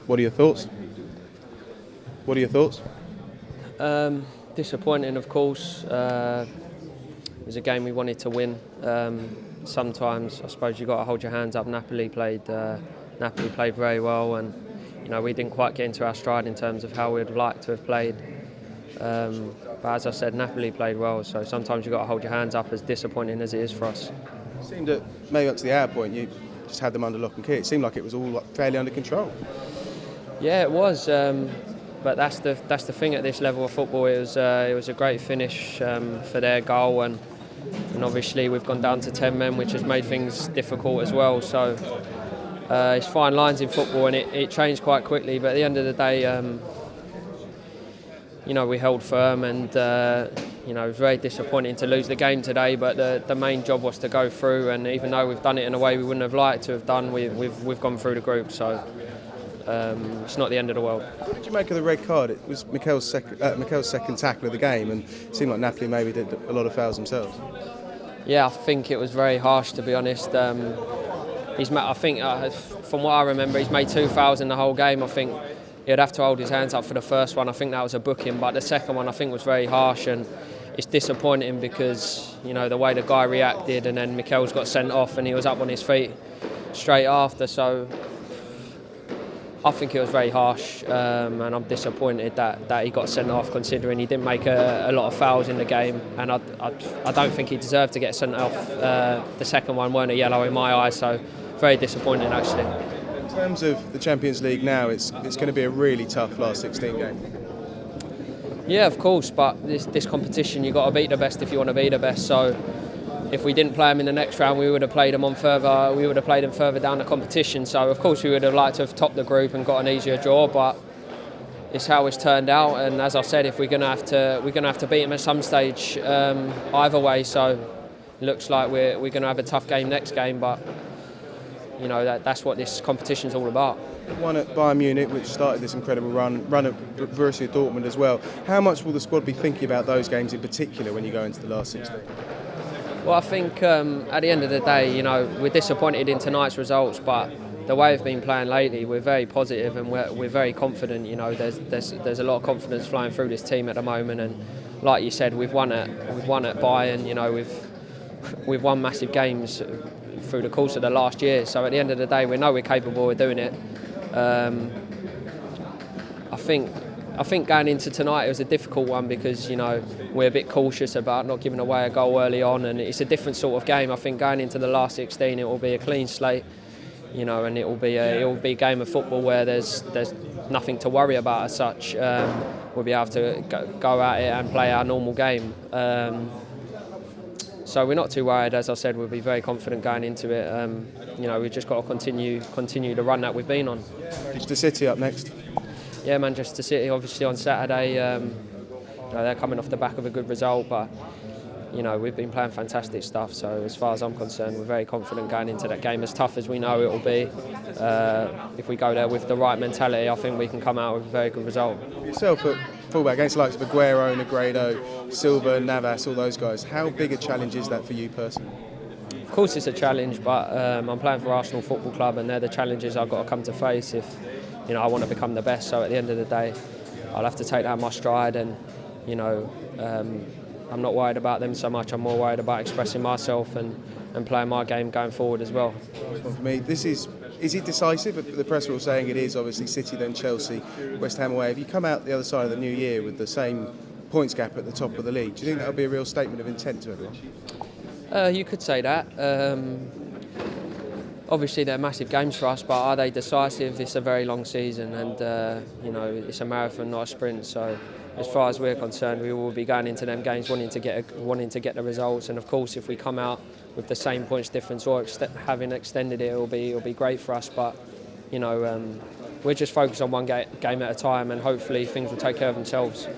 What are your thoughts? What are your thoughts? Disappointing, of course. It was a game we wanted to win. Sometimes, I suppose, you've got to hold your hands up. Napoli played very well, and we didn't quite get into our stride in terms of how we'd like to have played. But as I said, Napoli played well, so sometimes you've got to hold your hands up, as disappointing as it is for us. It seemed that maybe up to the hour point you just had them under lock and key. It seemed like it was all fairly under control. Yeah, it was. But that's the thing at this level of football. It was a great finish for their goal, and obviously we've gone down to 10 men, which has made things difficult as well. So it's fine lines in football, and it changed quite quickly. But at the end of the day, we held firm, and it was very disappointing to lose the game today. But the main job was to go through, and even though we've done it in a way we wouldn't have liked to have done, we've gone through the group. So. It's not the end of the world. What did you make of the red card? It was Mikel's second tackle of the game, and it seemed like Napoli maybe did a lot of fouls themselves. Yeah, I think it was very harsh, to be honest. From what I remember, he's made 2 fouls in the whole game. I think he'd have to hold his hands up for the first one. I think that was a booking, but the second one I think was very harsh, and it's disappointing because the way the guy reacted, and then Mikel's got sent off, and he was up on his feet straight after. So. I think it was very harsh, and I'm disappointed that he got sent off, considering he didn't make a lot of fouls in the game, and I don't think he deserved to get sent off. The second one weren't a yellow in my eyes, so very disappointing actually. In terms of the Champions League now, it's going to be a really tough last 16 game. Yeah, of course, but this competition, you've got to beat the best if you want to be the best. So if we didn't play them in the next round, we would have played them further down the competition. So of course we would have liked to have topped the group and got an easier draw, but it's how it's turned out. And as I said, if we're going to have to beat them at some stage, either way. So it looks like we're going to have a tough game next game, but that's what this competition's all about. One at Bayern Munich, which started this incredible run at Borussia Dortmund as well. How much will the squad be thinking about those games in particular when you go into the last 16? Well, I think at the end of the day, we're disappointed in tonight's results, but the way we've been playing lately, we're very positive and we're very confident. There's a lot of confidence flowing through this team at the moment, and like you said, we've won at Bayern. We've won massive games through the course of the last year. So at the end of the day, we know we're capable of doing it. I think going into tonight it was a difficult one because we're a bit cautious about not giving away a goal early on, and it's a different sort of game. I think going into the last 16 it will be a clean slate, and it will be a game of football where there's nothing to worry about as such. We'll be able to go at it and play our normal game. So we're not too worried. As I said, we'll be very confident going into it. We've just got to continue the run that we've been on. Manchester City up next. Yeah, Manchester City obviously on Saturday. They're coming off the back of a good result, but we've been playing fantastic stuff. So as far as I'm concerned, we're very confident going into that game. As tough as we know it will be, if we go there with the right mentality, I think we can come out with a very good result. Yourself at fullback against the likes of Aguero, Negredo, Silva, Navas, all those guys. How big a challenge is that for you personally? Of course, it's a challenge, but I'm playing for Arsenal Football Club, and they're the challenges I've got to come to face if I want to become the best. So at the end of the day, I'll have to take that in my stride, and I'm not worried about them so much. I'm more worried about expressing myself and playing my game going forward as well. For me, is it decisive? The press are all saying it is. Obviously, City, then Chelsea, West Ham away. If you come out the other side of the new year with the same points gap at the top of the league, do you think that will be a real statement of intent to everyone? You could say that. Obviously, they're massive games for us, but are they decisive? It's a very long season, and it's a marathon, not a sprint. So, as far as we're concerned, we will be going into them games wanting to get the results. And of course, if we come out with the same points difference or having extended it, it'll be great for us. But we're just focused on one game at a time, and hopefully things will take care of themselves.